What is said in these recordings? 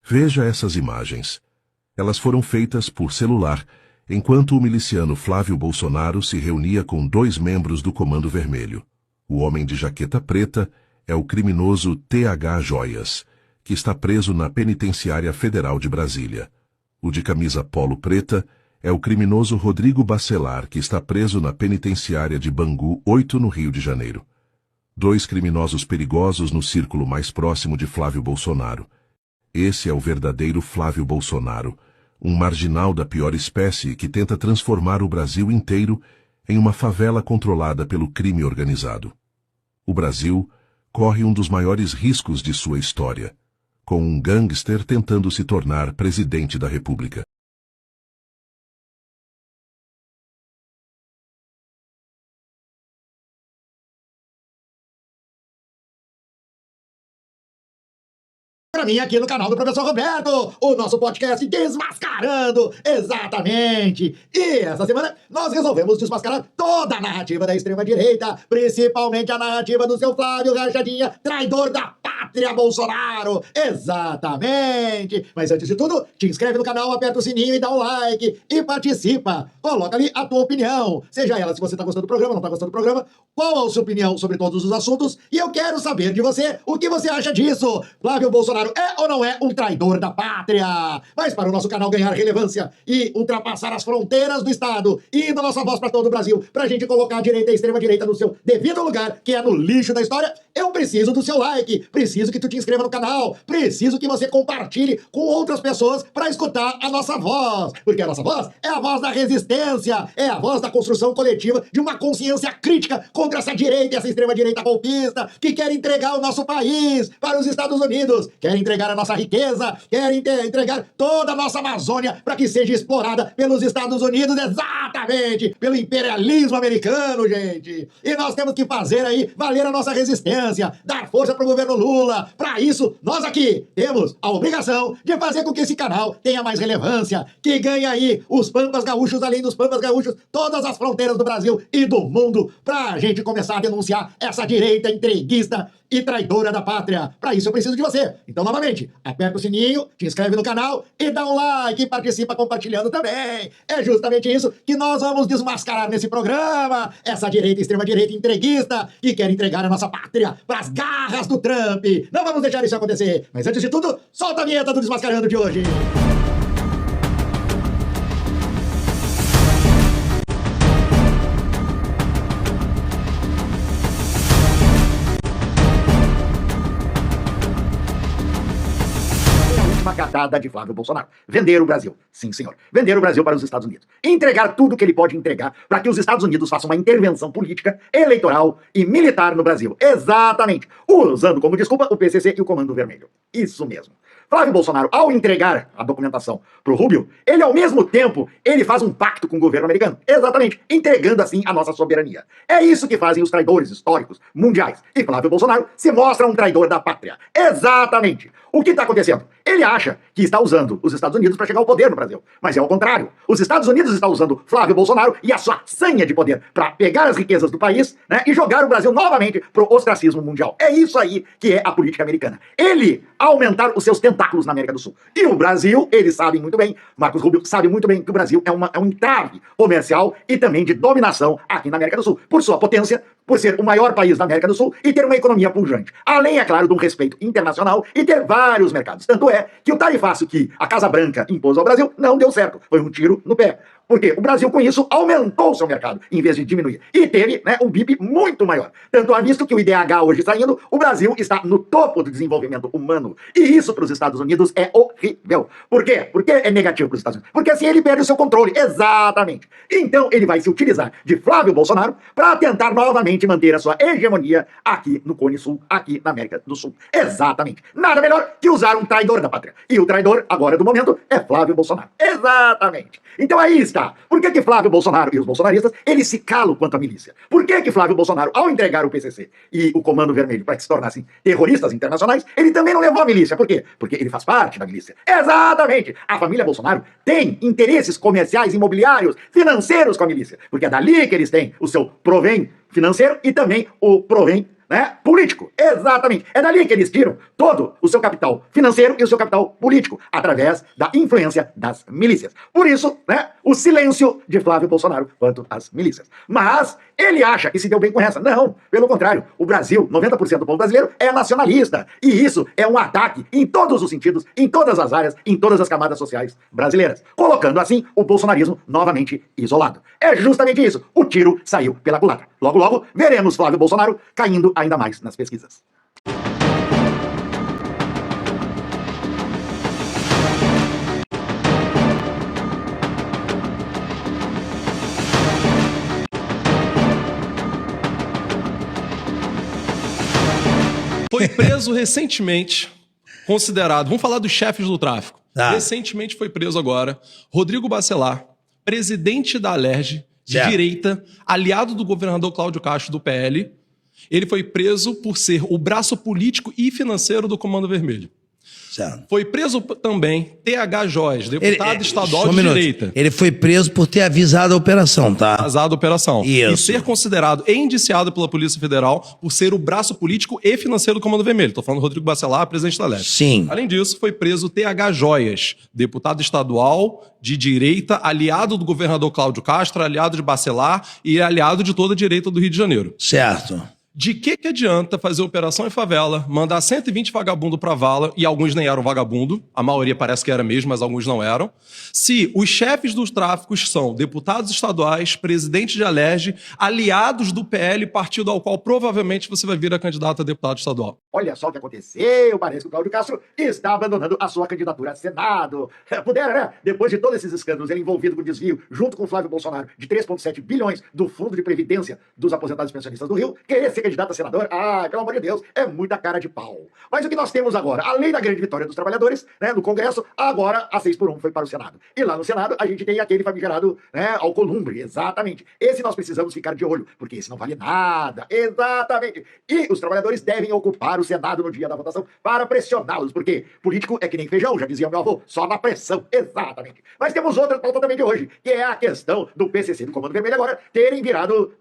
Veja essas imagens. Elas foram feitas por celular, enquanto o miliciano Flávio Bolsonaro se reunia com 2 membros do Comando Vermelho. O homem de jaqueta preta é o criminoso TH Joias, que está preso na Penitenciária Federal de Brasília. O de camisa polo preta é o criminoso Rodrigo Bacelar, que está preso na Penitenciária de Bangu 8, no Rio de Janeiro. 2 criminosos perigosos no círculo mais próximo de Flávio Bolsonaro. Esse é o verdadeiro Flávio Bolsonaro, um marginal da pior espécie que tenta transformar o Brasil inteiro em uma favela controlada pelo crime organizado. O Brasil corre um dos maiores riscos de sua história, com um gangster tentando se tornar presidente da República. Para mim aqui no canal do Professor Roberto, o nosso podcast Desmascarando, exatamente. E essa semana nós resolvemos desmascarar toda a narrativa da extrema-direita, principalmente a narrativa do seu Flávio Rachadinha, traidor da pátria Bolsonaro, exatamente. Mas antes de tudo, te inscreve no canal, aperta o sininho e dá um like e participa. Coloca ali a tua opinião, seja ela se você tá gostando do programa, não tá gostando do programa, qual a sua opinião sobre todos os assuntos, e eu quero saber de você o que você acha disso. Flávio Bolsonaro é ou não é um traidor da pátria? Mas para o nosso canal ganhar relevância e ultrapassar as fronteiras do Estado e da nossa voz para todo o Brasil, pra gente colocar a direita e a extrema-direita no seu devido lugar, que é no lixo da história, eu preciso do seu like, preciso que tu te inscreva no canal, preciso que você compartilhe com outras pessoas para escutar a nossa voz, porque a nossa voz é a voz da resistência, é a voz da construção coletiva de uma consciência crítica contra essa direita e essa extrema-direita golpista que quer entregar o nosso país para os Estados Unidos, quer entregar a nossa riqueza, quer entregar toda a nossa Amazônia para que seja explorada pelos Estados Unidos, exatamente, pelo imperialismo americano, gente. E nós temos que fazer aí valer a nossa resistência, dar força para o governo Lula. Para isso, nós aqui temos a obrigação de fazer com que esse canal tenha mais relevância, que ganhe aí os pampas gaúchos, além dos pampas gaúchos, todas as fronteiras do Brasil e do mundo, pra gente começar a denunciar essa direita entreguista e traidora da pátria. Para isso eu preciso de você. Então, novamente, aperta o sininho, te inscreve no canal e dá um like e participa compartilhando também. É justamente isso que nós vamos desmascarar nesse programa. Essa direita, extrema-direita entreguista que quer entregar a nossa pátria pras garras do Trump. Não vamos deixar isso acontecer. Mas antes de tudo, solta a vinheta do Desmascarando de hoje. Catada de Flávio Bolsonaro. Vender o Brasil. Sim, senhor. Vender o Brasil para os Estados Unidos. Entregar tudo que ele pode entregar para que os Estados Unidos façam uma intervenção política, eleitoral e militar no Brasil. Exatamente. Usando como desculpa o PCC e o Comando Vermelho. Isso mesmo. Flávio Bolsonaro, ao entregar a documentação para o Rubio, ele ao mesmo tempo, ele faz um pacto com o governo americano. Exatamente. Entregando assim a nossa soberania. É isso que fazem os traidores históricos mundiais. E Flávio Bolsonaro se mostra um traidor da pátria. Exatamente. O que está acontecendo? Ele acha que está usando os Estados Unidos para chegar ao poder no Brasil. Mas é o contrário. Os Estados Unidos estão usando Flávio Bolsonaro e a sua sanha de poder para pegar as riquezas do país, né, e jogar o Brasil novamente para o ostracismo mundial. É isso aí que é a política americana. Ele aumentar os seus tentáculos na América do Sul. E o Brasil, eles sabem muito bem, Marcos Rubio sabe muito bem que o Brasil é um entrave comercial e também de dominação aqui na América do Sul. Por sua potência, por ser o maior país da América do Sul e ter uma economia pujante. Além, é claro, de um respeito internacional e ter vários mercados. Tanto é que o tarifaço que a Casa Branca impôs ao Brasil não deu certo. Foi um tiro no pé. Porque o Brasil, com isso, aumentou o seu mercado, em vez de diminuir. E teve, né, um PIB muito maior. Tanto há visto que o IDH hoje está indo, o Brasil está no topo do desenvolvimento humano. E isso para os Estados Unidos é horrível. Por quê? Por que é negativo para os Estados Unidos? Porque assim ele perde o seu controle. Exatamente. Então ele vai se utilizar de Flávio Bolsonaro para tentar novamente manter a sua hegemonia aqui no Cone Sul, aqui na América do Sul. Exatamente. Nada melhor que usar um traidor da pátria. E o traidor, agora do momento, é Flávio Bolsonaro. Exatamente. Então aí está. Por que Flávio Bolsonaro e os bolsonaristas, eles se calam quanto à milícia? Por que Flávio Bolsonaro, ao entregar o PCC e o Comando Vermelho para que se tornassem terroristas internacionais, ele também não levou a milícia? Por quê? Porque ele faz parte da milícia. Exatamente! A família Bolsonaro tem interesses comerciais, imobiliários, financeiros com a milícia. Porque é dali que eles têm o seu provém financeiro e também o provém né, político. Exatamente. É dali que eles tiram todo o seu capital financeiro e o seu capital político, através da influência das milícias. Por isso, né, o silêncio de Flávio Bolsonaro quanto às milícias. Mas ele acha que se deu bem com essa. Não, pelo contrário. O Brasil, 90% do povo brasileiro é nacionalista. E isso é um ataque em todos os sentidos, em todas as áreas, em todas as camadas sociais brasileiras. Colocando assim o bolsonarismo novamente isolado. É justamente isso. O tiro saiu pela culatra. Logo, logo, veremos Flávio Bolsonaro caindo ainda mais nas pesquisas. Foi preso recentemente, considerado... Vamos falar dos chefes do tráfico. Recentemente foi preso agora Rodrigo Bacelar, presidente da Alerj, de direita, aliado do governador Cláudio Castro, do PL. Ele foi preso por ser o braço político e financeiro do Comando Vermelho. Certo. Foi preso também TH Joias, deputado estadual de direita. Ele foi preso por ter avisado a operação, tá? Avisado a operação. Isso. E ser considerado e indiciado pela Polícia Federal por ser o braço político e financeiro do Comando Vermelho. Estou falando do Rodrigo Bacelar, presidente da Alerj. Sim. Além disso, foi preso TH Joias, deputado estadual de direita, aliado do governador Cláudio Castro, aliado de Bacelar e aliado de toda a direita do Rio de Janeiro. Certo. De que adianta fazer operação em favela, mandar 120 vagabundos pra vala, e alguns nem eram vagabundo, a maioria parece que era mesmo, mas alguns não eram, se os chefes dos tráficos são deputados estaduais, presidentes de Alerj, aliados do PL, partido ao qual provavelmente você vai vir a candidato a deputado estadual? Olha só o que aconteceu, parece que o Cláudio Castro está abandonando a sua candidatura a Senado. Pudera, né? Depois de todos esses escândalos, ele envolvido com desvio, junto com o Flávio Bolsonaro, de 3,7 bilhões do Fundo de Previdência dos Aposentados e Pensionistas do Rio, querer ser candidato a senador, pelo amor de Deus, é muita cara de pau. Mas o que nós temos agora, além da grande vitória dos trabalhadores, né, no Congresso, agora a 6x1 foi para o Senado. E lá no Senado, a gente tem aquele famigerado, né, Alcolumbre, exatamente. Esse nós precisamos ficar de olho, porque esse não vale nada, exatamente. E os trabalhadores devem ocupar o Senado no dia da votação para pressioná-los, porque político é que nem feijão, já dizia meu avô, só na pressão, exatamente. Mas temos outra pauta também de hoje, que é a questão do PCC, do Comando Vermelho, agora terem virado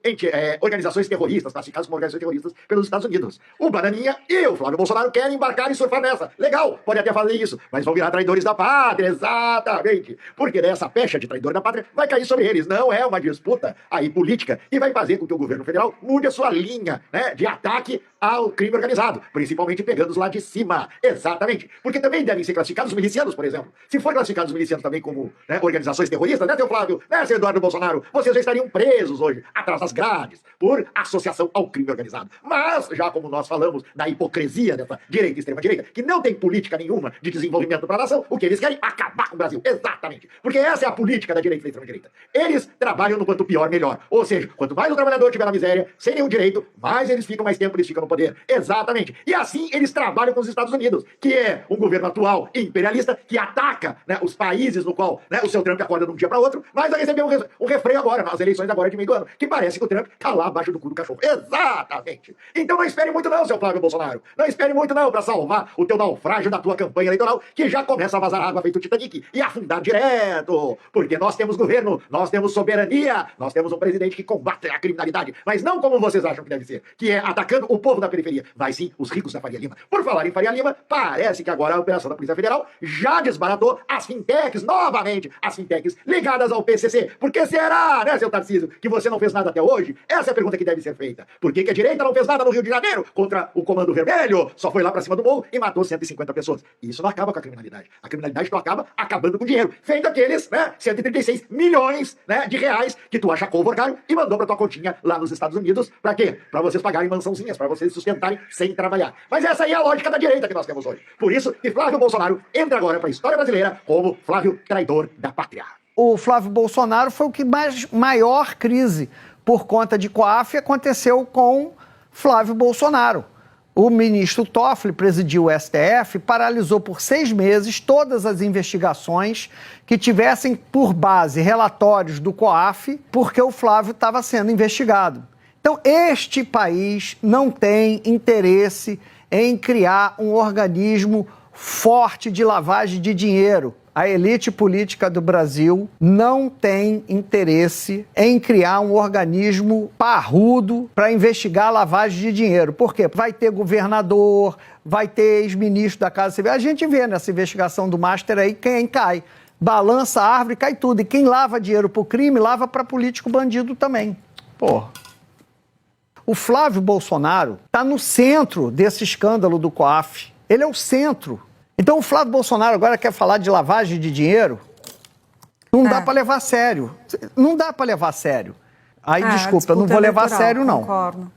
organizações terroristas, classificadas como organizações terroristas pelos Estados Unidos. O Bananinha e o Flávio Bolsonaro querem embarcar e surfar nessa. Legal, pode até fazer isso, mas vão virar traidores da pátria, exatamente. Porque dessa pecha de traidor da pátria vai cair sobre eles. Não é uma disputa aí política e vai fazer com que o governo federal mude a sua linha, né, de ataque ao crime organizado, principalmente pegando-os lá de cima. Exatamente. Porque também devem ser classificados os milicianos, por exemplo. Se for classificados os milicianos também como, né, organizações terroristas, né, seu Flávio, né, seu Eduardo Bolsonaro, vocês já estariam presos hoje, atrás das grades, por associação ao crime organizado. Mas, já como nós falamos da hipocrisia dessa direita e extrema-direita, que não tem política nenhuma de desenvolvimento para a nação, o que eles querem? Acabar com o Brasil. Exatamente. Porque essa é a política da direita e da extrema-direita. Eles trabalham no quanto pior, melhor. Ou seja, quanto mais o trabalhador tiver na miséria, sem nenhum direito, mais eles ficam, mais tempo eles ficam no poder. Exatamente. E assim eles trabalham com os Estados Unidos, que é um governo atual imperialista que ataca, né, os países no qual, né, o seu Trump acorda de um dia para outro, mas vai receber um refreio agora, nas eleições agora de meio do ano, que parece que o Trump tá lá abaixo do cu do cachorro. Exatamente. Então não espere muito não, seu Flávio Bolsonaro. Não espere muito não para salvar o teu naufrágio da tua campanha eleitoral, que já começa a vazar água feito Titanic e afundar direto. Porque nós temos governo, nós temos soberania, nós temos um presidente que combate a criminalidade, mas não como vocês acham que deve ser, que é atacando o povo da periferia. Vai sim, os ricos da Faria Lima. Por falar em Faria Lima, parece que agora a operação da Polícia Federal já desbaratou as fintechs, novamente, as fintechs ligadas ao PCC. Por que será, né, seu Tarcísio, que você não fez nada até hoje? Essa é a pergunta que deve ser feita. Por que a direita não fez nada no Rio de Janeiro contra o Comando Vermelho? Só foi lá pra cima do morro e matou 150 pessoas. E isso não acaba com a criminalidade. A criminalidade não acaba acabando com dinheiro. Feito aqueles, né, 136 milhões, né, de reais que tu achacou o Vorgário e mandou pra tua continha lá nos Estados Unidos. Pra quê? Pra vocês pagarem mansãozinhas, pra vocês sustentarem sem trabalhar. Mas essa aí é a lógica da direita que nós temos hoje. Por isso que Flávio Bolsonaro entra agora pra história brasileira como Flávio traidor da pátria. O Flávio Bolsonaro foi o que maior crise por conta de COAF aconteceu com Flávio Bolsonaro. O ministro Toffoli presidiu o STF, paralisou por 6 meses todas as investigações que tivessem por base relatórios do COAF, porque o Flávio estava sendo investigado. Então, este país não tem interesse em criar um organismo forte de lavagem de dinheiro. A elite política do Brasil não tem interesse em criar um organismo parrudo para investigar a lavagem de dinheiro. Por quê? Vai ter governador, vai ter ex-ministro da Casa Civil. A gente vê nessa investigação do Master aí quem cai. Balança a árvore, cai tudo. E quem lava dinheiro para o crime, lava para político bandido também. Porra. O Flávio Bolsonaro está no centro desse escândalo do COAF. Ele é o centro. Então o Flávio Bolsonaro agora quer falar de lavagem de dinheiro? Não dá para levar a sério. Não dá para levar a sério. Aí, desculpa, eu não vou levar a sério, não. Concordo.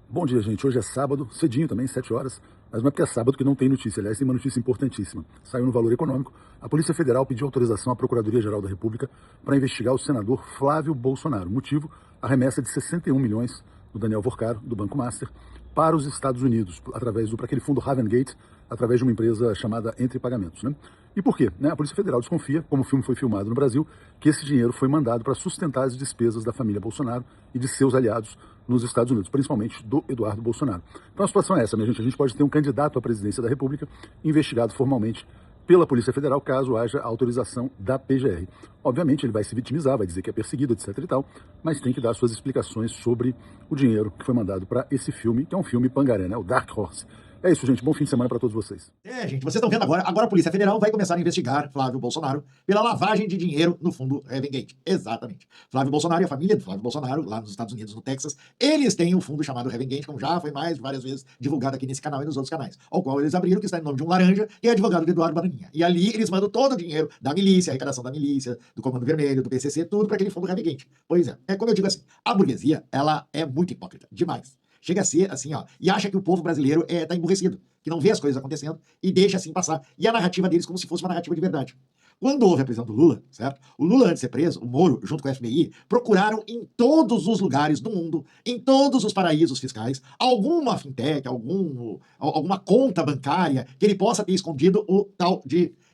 Bom dia, gente. Hoje é sábado, cedinho também, 7 horas. Mas não é porque é sábado que não tem notícia. Aliás, tem uma notícia importantíssima. Saiu no Valor Econômico. A Polícia Federal pediu autorização à Procuradoria-Geral da República para investigar o senador Flávio Bolsonaro. Motivo, a remessa de 61 milhões do Daniel Vorcaro, do Banco Master, para os Estados Unidos, através para aquele fundo Ravengate, através de uma empresa chamada Entre Pagamentos. Né? E por quê? A Polícia Federal desconfia, como o filme foi filmado no Brasil, que esse dinheiro foi mandado para sustentar as despesas da família Bolsonaro e de seus aliados nos Estados Unidos, principalmente do Eduardo Bolsonaro. Então a situação é essa, minha gente. A gente pode ter um candidato à presidência da República investigado formalmente pela Polícia Federal, caso haja autorização da PGR. Obviamente ele vai se vitimizar, vai dizer que é perseguido, etc e tal, mas tem que dar suas explicações sobre o dinheiro que foi mandado para esse filme, que é um filme pangaré, né? O Dark Horse. É isso, gente. Bom fim de semana para todos vocês. Gente, vocês estão vendo agora. Agora a Polícia Federal vai começar a investigar Flávio Bolsonaro pela lavagem de dinheiro no fundo Ravengate. Exatamente. Flávio Bolsonaro e a família do Flávio Bolsonaro, lá nos Estados Unidos, no Texas, eles têm um fundo chamado Ravengate, como já foi várias vezes divulgado aqui nesse canal e nos outros canais, ao qual eles abriram, que está em nome de um laranja, que é advogado de Eduardo Bananinha. E ali eles mandam todo o dinheiro da milícia, a arrecadação da milícia, do Comando Vermelho, do PCC, tudo para aquele fundo Ravengate. Pois é como eu digo assim, a burguesia, ela é muito hipócrita, demais. Chega a ser assim, ó, e acha que o povo brasileiro tá emburrecido, que não vê as coisas acontecendo e deixa assim passar. E a narrativa deles como se fosse uma narrativa de verdade. Quando houve a prisão do Lula, certo? O Lula, antes de ser preso, o Moro, junto com a FBI, procuraram em todos os lugares do mundo, em todos os paraísos fiscais, alguma fintech, alguma conta bancária que ele possa ter escondido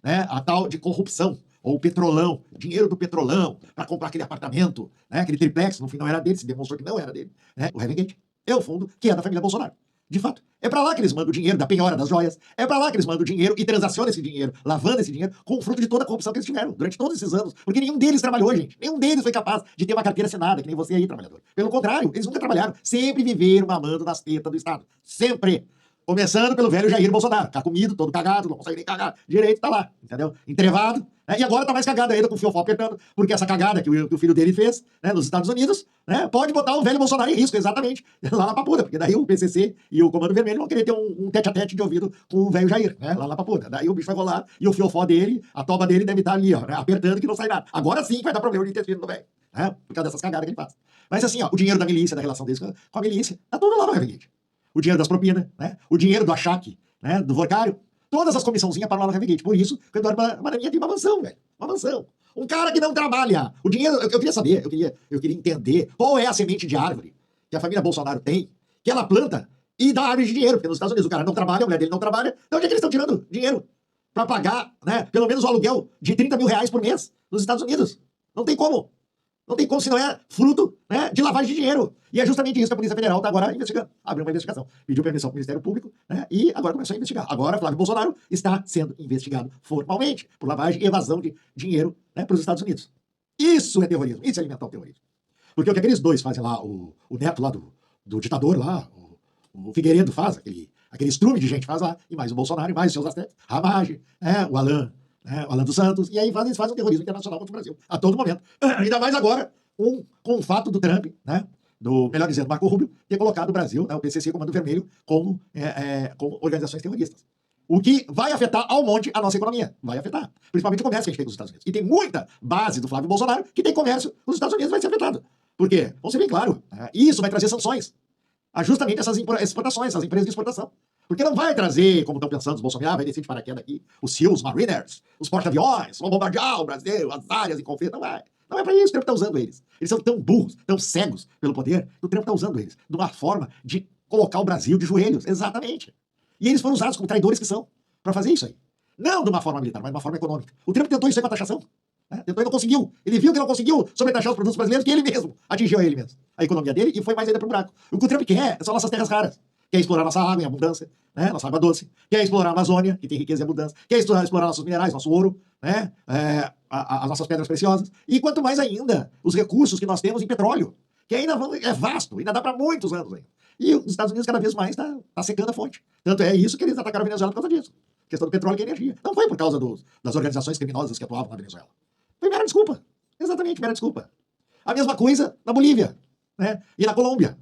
a tal de corrupção. Ou o petrolão, dinheiro do petrolão, para comprar aquele apartamento, né? Aquele triplex, no fim não era dele, se demonstrou que não era dele. Né? O Ravengate é o fundo que é da família Bolsonaro. De fato. É pra lá que eles mandam o dinheiro da penhora das joias. É pra lá que eles mandam o dinheiro e transacionam esse dinheiro, lavando esse dinheiro, com o fruto de toda a corrupção que eles tiveram durante todos esses anos. Porque nenhum deles trabalhou, gente. Nenhum deles foi capaz de ter uma carteira assinada, que nem você aí, trabalhador. Pelo contrário, eles nunca trabalharam. Sempre viveram mamando nas tetas do Estado. Sempre. Começando pelo velho Jair Bolsonaro. Tá comido, todo cagado, não consegue nem cagar. Direito tá lá, entendeu? Entrevado. Né? E agora tá mais cagado ainda com o fiofó apertando, porque essa cagada que o filho dele fez, né, nos Estados Unidos, né, pode botar o velho Bolsonaro em risco, exatamente, lá na Papuda, porque daí o PCC e o Comando Vermelho vão querer ter um tete-a-tete de ouvido com o velho Jair, né, lá na Papuda. Daí o bicho vai rolar e o fiofó dele, a toba dele deve estar ali, ó, né, apertando que não sai nada. Agora sim vai dar problema de intestino do velho, né, por causa dessas cagadas que ele faz. Mas assim, ó, o dinheiro da milícia, da relação deles com a milícia, tá tudo lá no Ravengate. O dinheiro das propinas, né, o dinheiro do achaque, né, do Vorcário, todas as comissãozinhas para lá no Ravengate. Por isso que o Eduardo Bananinha tem uma mansão, velho. Uma mansão. Um cara que não trabalha. O dinheiro, eu queria saber, eu queria entender qual é a semente de árvore que a família Bolsonaro tem, que ela planta e dá árvore de dinheiro. Porque nos Estados Unidos o cara não trabalha, a mulher dele não trabalha. Então onde é que eles estão tirando dinheiro? Para pagar, né, pelo menos o aluguel de 30 mil reais por mês nos Estados Unidos. Não tem como. Não tem como se não é fruto, né, de lavagem de dinheiro. E é justamente isso que a Polícia Federal está agora investigando. Abriu uma investigação. Pediu permissão para o Ministério Público, né, e agora começou a investigar. Agora Flávio Bolsonaro está sendo investigado formalmente por lavagem e evasão de dinheiro, né, para os Estados Unidos. Isso é terrorismo. Isso é alimentar o terrorismo. Porque o que aqueles dois fazem lá, o neto lá do ditador lá, o Figueiredo faz, aquele estrume de gente faz lá, e mais o Bolsonaro, e mais os seus astecas, Ramage, o Alan, o Alan dos Santos, e aí eles fazem um terrorismo internacional contra o Brasil, a todo momento. Ainda mais agora, com o fato do Trump, né, melhor dizendo, Marco Rubio, ter colocado o Brasil, né, o PCC, Comando Vermelho, como organizações terroristas. O que vai afetar ao monte a nossa economia. Vai afetar. Principalmente o comércio que a gente tem com os Estados Unidos. E tem muita base do Flávio Bolsonaro que tem comércio com os Estados Unidos, vai ser afetado. Por quê? Vamos ser bem claro. Isso vai trazer sanções a justamente essas exportações, essas empresas de exportação. Porque não vai trazer, como estão pensando os Bolsonaro, vai descer de paraquedas aqui, os SEALs, Mariners, os porta-aviões, vão bombardear o Brasil, as áreas em conflito. Não vai. Não é para isso, o Trump está usando eles. Eles são tão burros, tão cegos pelo poder, que o Trump está usando eles de uma forma de colocar o Brasil de joelhos. Exatamente. E eles foram usados como traidores que são para fazer isso aí. Não de uma forma militar, mas de uma forma econômica. O Trump tentou isso aí com a taxação. Né? Tentou e não conseguiu. Ele viu que não conseguiu sobretaxar os produtos brasileiros, que ele mesmo atingiu a ele mesmo. A economia dele e foi mais ainda pro buraco. O que o Trump quer são nossas terras raras. quer explorar nossa água em abundância, né? Nossa água doce, quer explorar a Amazônia, que tem riqueza e abundância, quer explorar nossos minerais, nosso ouro, né? As nossas pedras preciosas, e quanto mais ainda os recursos que nós temos em petróleo, que ainda é vasto, ainda dá para muitos anos ainda. E os Estados Unidos cada vez mais está secando a fonte. Tanto é isso que eles atacaram a Venezuela por causa disso. A questão do petróleo e energia. Não foi por causa das organizações criminosas que atuavam na Venezuela. Foi mera desculpa. Exatamente, mera desculpa. A mesma coisa na Bolívia, né? E na Colômbia.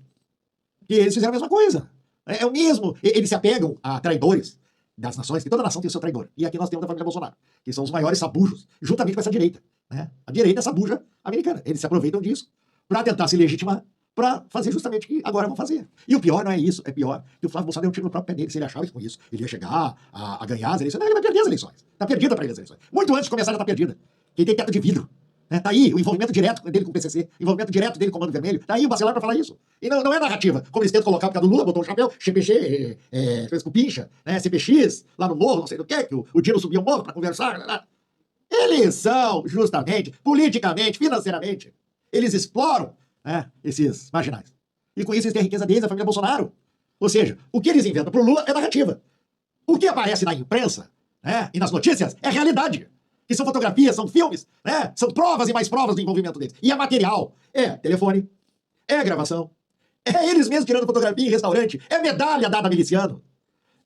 Que eles fizeram a mesma coisa. É o mesmo. Eles se apegam a traidores das nações, que toda nação tem o seu traidor. E aqui nós temos a família Bolsonaro, que são os maiores sabujos, juntamente com essa direita, né? A direita é sabuja americana. Eles se aproveitam disso para tentar se legitimar, para fazer justamente o que agora vão fazer. E o pior não é isso, é pior que o Flávio Bolsonaro deu um tiro no próprio pé dele. Se ele achava que com isso ele ia chegar a ganhar as eleições, não, ele vai perder as eleições. Está perdida para ele as eleições. Muito antes de começar já está perdida. Quem tem teto de vidro. Né? Tá aí o envolvimento direto dele com o PCC, envolvimento direto dele com o Comando Vermelho. Tá aí o Bacelar para falar isso. E não é narrativa, como eles tentam colocar por causa do Lula, botou um chapéu, CPG, fez com pincha, né? CPX, lá no morro, não sei do que o Dino subiu o morro para conversar. Eles são, justamente, politicamente, financeiramente, eles exploram, né, esses marginais. E com isso eles têm a riqueza deles, a família Bolsonaro. Ou seja, o que eles inventam pro Lula é narrativa. O que aparece na imprensa, né, e nas notícias é realidade. Que são fotografias, são filmes, né, são provas e mais provas do envolvimento deles. E é material. É telefone, é gravação, é eles mesmos tirando fotografia em restaurante, é medalha dada a miliciano.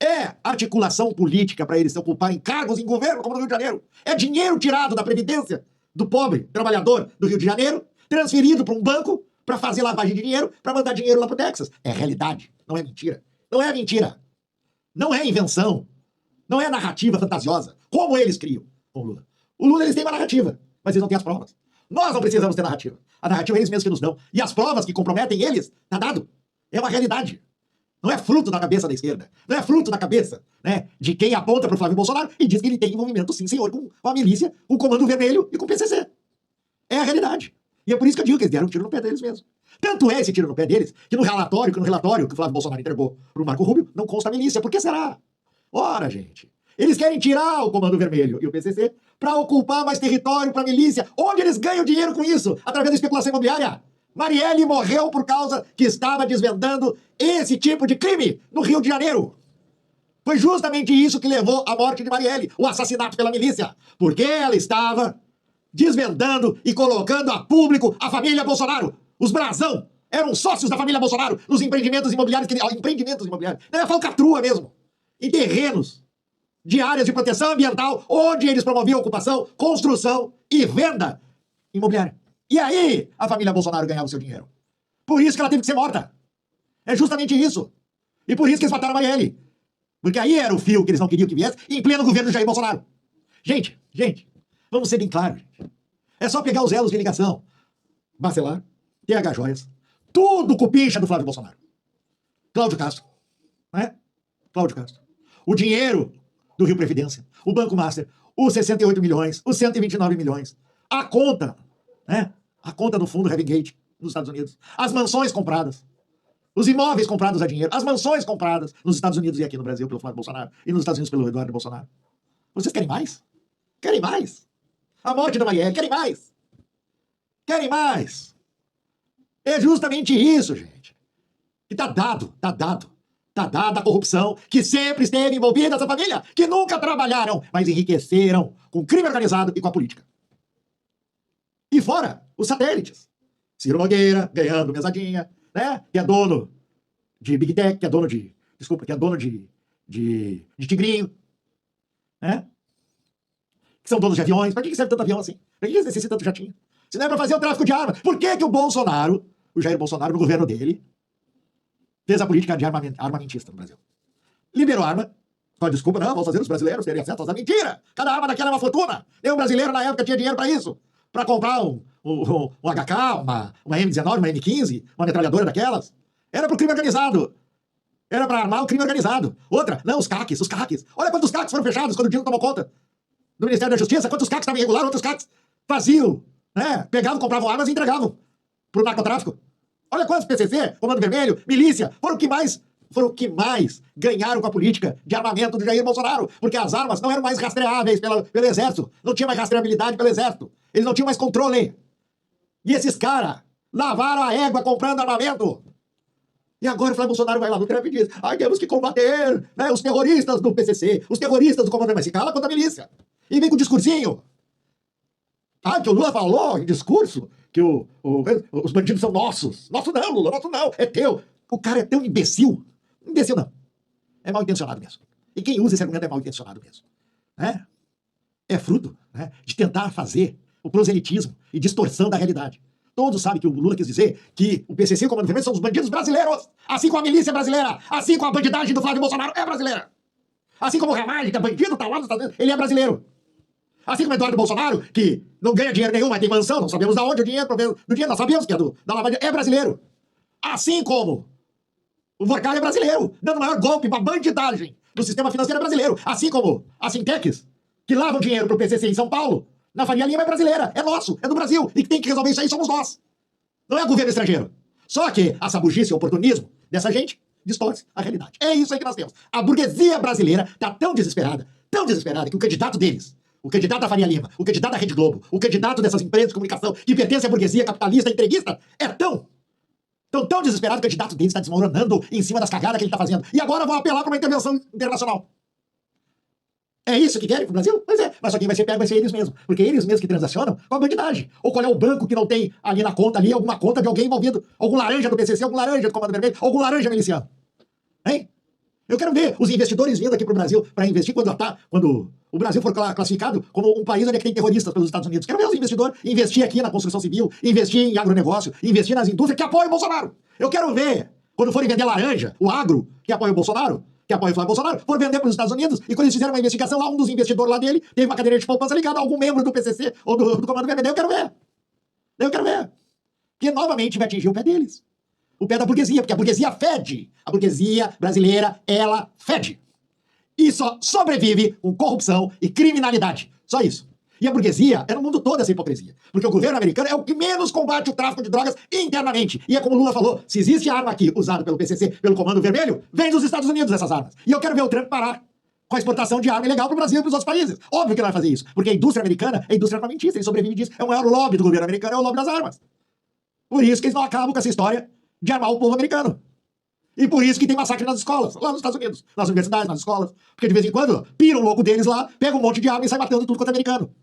É articulação política para eles se ocuparem cargos em governo, como no Rio de Janeiro. É dinheiro tirado da Previdência do pobre trabalhador do Rio de Janeiro, transferido para um banco para fazer lavagem de dinheiro, para mandar dinheiro lá para o Texas. É realidade, não é mentira. Não é mentira. Não é invenção. Não é narrativa fantasiosa, como eles criam com o Lula. O Lula, eles têm uma narrativa, mas eles não têm as provas. Nós não precisamos ter narrativa. A narrativa é eles mesmos que nos dão. E as provas que comprometem eles, tá dado. É uma realidade. Não é fruto da cabeça da esquerda. Não é fruto da cabeça, né, de quem aponta para o Flávio Bolsonaro e diz que ele tem envolvimento, sim, senhor, com a milícia, com o Comando Vermelho e com o PCC. É a realidade. E é por isso que eu digo que eles deram um tiro no pé deles mesmo. Tanto é esse tiro no pé deles, que no relatório que o Flávio Bolsonaro entregou para o Marco Rubio, não consta a milícia. Por que será? Ora, gente, eles querem tirar o Comando Vermelho e o PCC para ocupar mais território para a milícia. Onde eles ganham dinheiro com isso? Através da especulação imobiliária. Marielle morreu por causa que estava desvendando esse tipo de crime no Rio de Janeiro. Foi justamente isso que levou à morte de Marielle, o assassinato pela milícia. Porque ela estava desvendando e colocando a público a família Bolsonaro. Os brasão eram sócios da família Bolsonaro nos empreendimentos imobiliários. Empreendimentos imobiliários. Não é falcatrua mesmo. Em terrenos de áreas de proteção ambiental, onde eles promoviam ocupação, construção e venda imobiliária. E aí a família Bolsonaro ganhava o seu dinheiro. Por isso que ela teve que ser morta. É justamente isso. E por isso que eles mataram a Marielle. Porque aí era o fio que eles não queriam que viesse, em pleno governo de Jair Bolsonaro. Gente, vamos ser bem claros. É só pegar os elos de ligação. Bacelar, TH Joias, tudo cupincha do Flávio Bolsonaro. Cláudio Castro. Né? Cláudio Castro. O dinheiro do Rio Previdência, o Banco Master, os 68 milhões, os 129 milhões. A conta, né? A conta do fundo Heaven Gate nos Estados Unidos. As mansões compradas. Os imóveis comprados a dinheiro. As mansões compradas nos Estados Unidos e aqui no Brasil pelo Flávio Bolsonaro. E nos Estados Unidos pelo Eduardo Bolsonaro. Vocês querem mais? Querem mais? A morte da Marielle. Querem mais? Querem mais? É justamente isso, gente. E tá dado. Tá dada a corrupção que sempre esteve envolvida essa família, que nunca trabalharam, mas enriqueceram com o crime organizado e com a política. E fora, os satélites. Ciro Nogueira, ganhando mesadinha, né? Que é dono de Big Tech, que é dono de Tigrinho, né? Que são donos de aviões. Pra que serve tanto avião assim? Pra que eles necessitam tanto jatinho? Se não é pra fazer o tráfico de armas. Por que o Bolsonaro, o Jair Bolsonaro, no governo dele, fez a política de armamentista no Brasil? Liberou arma. Com a desculpa, não, vamos fazer os brasileiros terem acesso às armas. Mentira! Cada arma daquela é uma fortuna. Nenhum brasileiro na época tinha dinheiro pra isso. Pra comprar um HK, uma M19, uma M15, uma metralhadora daquelas. Era pro crime organizado. Era pra armar o crime organizado. Outra, não, os CACs. Olha quantos CACs foram fechados quando o Dino tomou conta do Ministério da Justiça. Quantos CACs estavam irregulares, outros CACs faziam, né? Pegavam, compravam armas e entregavam pro narcotráfico. Olha quantos PCC, Comando Vermelho, milícia, foram o que mais ganharam com a política de armamento do Jair Bolsonaro, porque as armas não eram mais rastreáveis pelo Exército, não tinha mais rastreabilidade pelo Exército, eles não tinham mais controle. E esses caras lavaram a égua comprando armamento. E agora o Flávio Bolsonaro vai lá no Trump e diz: temos que combater, né, os terroristas do PCC, os terroristas do comando. Mas se cala contra a milícia. E vem com o discursinho. Que o Lula falou em discurso que os bandidos são nossos. Nosso não, Lula, nosso não, é teu. O cara é tão imbecil. Imbecil não. É mal intencionado mesmo. E quem usa esse argumento é mal intencionado mesmo. Né? É fruto, né, de tentar fazer o proselitismo e distorção da realidade. Todos sabem que o Lula quis dizer que o PCC e o Comando Vermelho são os bandidos brasileiros, assim como a milícia brasileira, assim como a bandidagem do Flávio Bolsonaro é brasileira. Assim como o Ramagem, que é bandido, tá lá nos Estados Unidos, ele é brasileiro. Assim como o Eduardo Bolsonaro, que não ganha dinheiro nenhum, mas tem mansão, não sabemos de onde o dinheiro, do dinheiro, nós sabemos que é da lavagem, é brasileiro. Assim como o Vorcar é brasileiro, dando o maior golpe para bandidagem do sistema financeiro brasileiro. Assim como a Sintex, que lava o dinheiro pro PCC em São Paulo, na Faria Lima é brasileira, é nosso, é do Brasil, e que tem que resolver isso aí somos nós. Não é o governo estrangeiro. Só que a sabugice e o oportunismo dessa gente distorce a realidade. É isso aí que nós temos. A burguesia brasileira tá tão desesperada que o candidato deles, o candidato da Faria Lima, o candidato da Rede Globo, o candidato dessas empresas de comunicação que pertencem à burguesia capitalista entreguista, é tão desesperado que o candidato deles está desmoronando em cima das cagadas que ele está fazendo. E agora vão apelar para uma intervenção internacional. É isso que querem pro Brasil? Pois é, mas só quem vai ser pego vai ser eles mesmos. Porque eles mesmos que transacionam com a bandidagem. Ou qual é o banco que não tem ali na conta, ali, alguma conta de alguém envolvido. Algum laranja do PCC, algum laranja do Comando Vermelho, algum laranja miliciano. Hein? Eu quero ver os investidores vindo aqui pro Brasil para investir quando o Brasil for classificado como um país onde é que tem terroristas pelos Estados Unidos. Quero ver os investidores investir aqui na construção civil, investir em agronegócio, investir nas indústrias que apoiam o Bolsonaro. Eu quero ver, quando forem vender laranja, o agro que apoia o Bolsonaro, que apoia o Flávio Bolsonaro, for vender para os Estados Unidos, e quando eles fizeram uma investigação lá, um dos investidores lá dele teve uma cadeira de poupança ligada a algum membro do PCC ou do Comando Vermelho. Eu quero ver. Porque novamente vai atingir o pé deles. O pé da burguesia, porque a burguesia fede. A burguesia brasileira, ela fede. E só sobrevive com corrupção e criminalidade. Só isso. E a burguesia é no mundo todo essa hipocrisia. Porque o governo americano é o que menos combate o tráfico de drogas internamente. E é como o Lula falou, se existe arma aqui usada pelo PCC, pelo Comando Vermelho, vem dos Estados Unidos essas armas. E eu quero ver o Trump parar com a exportação de arma ilegal para o Brasil e para os outros países. Óbvio que ele vai fazer isso. Porque a indústria americana é indústria armamentista. Ele sobrevive disso. É o maior lobby do governo americano, é o lobby das armas. Por isso que eles não acabam com essa história de armar o povo americano. E por isso que tem massacre nas escolas, lá nos Estados Unidos. Nas universidades, nas escolas. Porque de vez em quando, pira um louco deles lá, pega um monte de arma e sai matando tudo quanto é americano.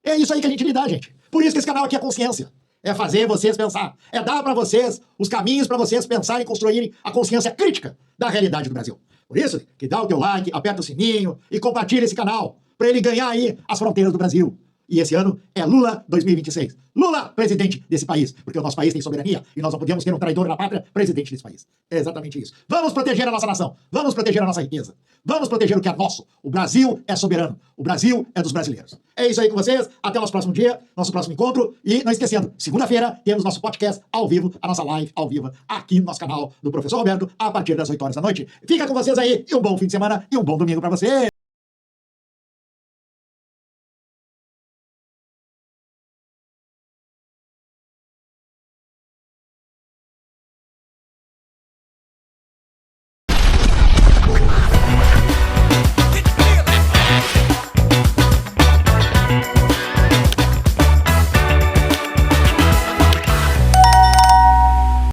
É isso aí que a gente lida, gente. Por isso que esse canal aqui é consciência. É fazer vocês pensar. É dar pra vocês os caminhos pra vocês pensarem e construírem a consciência crítica da realidade do Brasil. Por isso, que dá o teu like, aperta o sininho e compartilha esse canal pra ele ganhar aí as fronteiras do Brasil. E esse ano é Lula 2026. Lula, presidente desse país. Porque o nosso país tem soberania e nós não podemos ter um traidor na pátria presidente desse país. É exatamente isso. Vamos proteger a nossa nação. Vamos proteger a nossa riqueza. Vamos proteger o que é nosso. O Brasil é soberano. O Brasil é dos brasileiros. É isso aí com vocês. Até o nosso próximo dia, nosso próximo encontro. E não esquecendo, segunda-feira temos nosso podcast ao vivo, a nossa live ao vivo, aqui no nosso canal do Professor Roberto, a partir das 8 horas da noite. Fica com vocês aí e um bom fim de semana e um bom domingo pra vocês.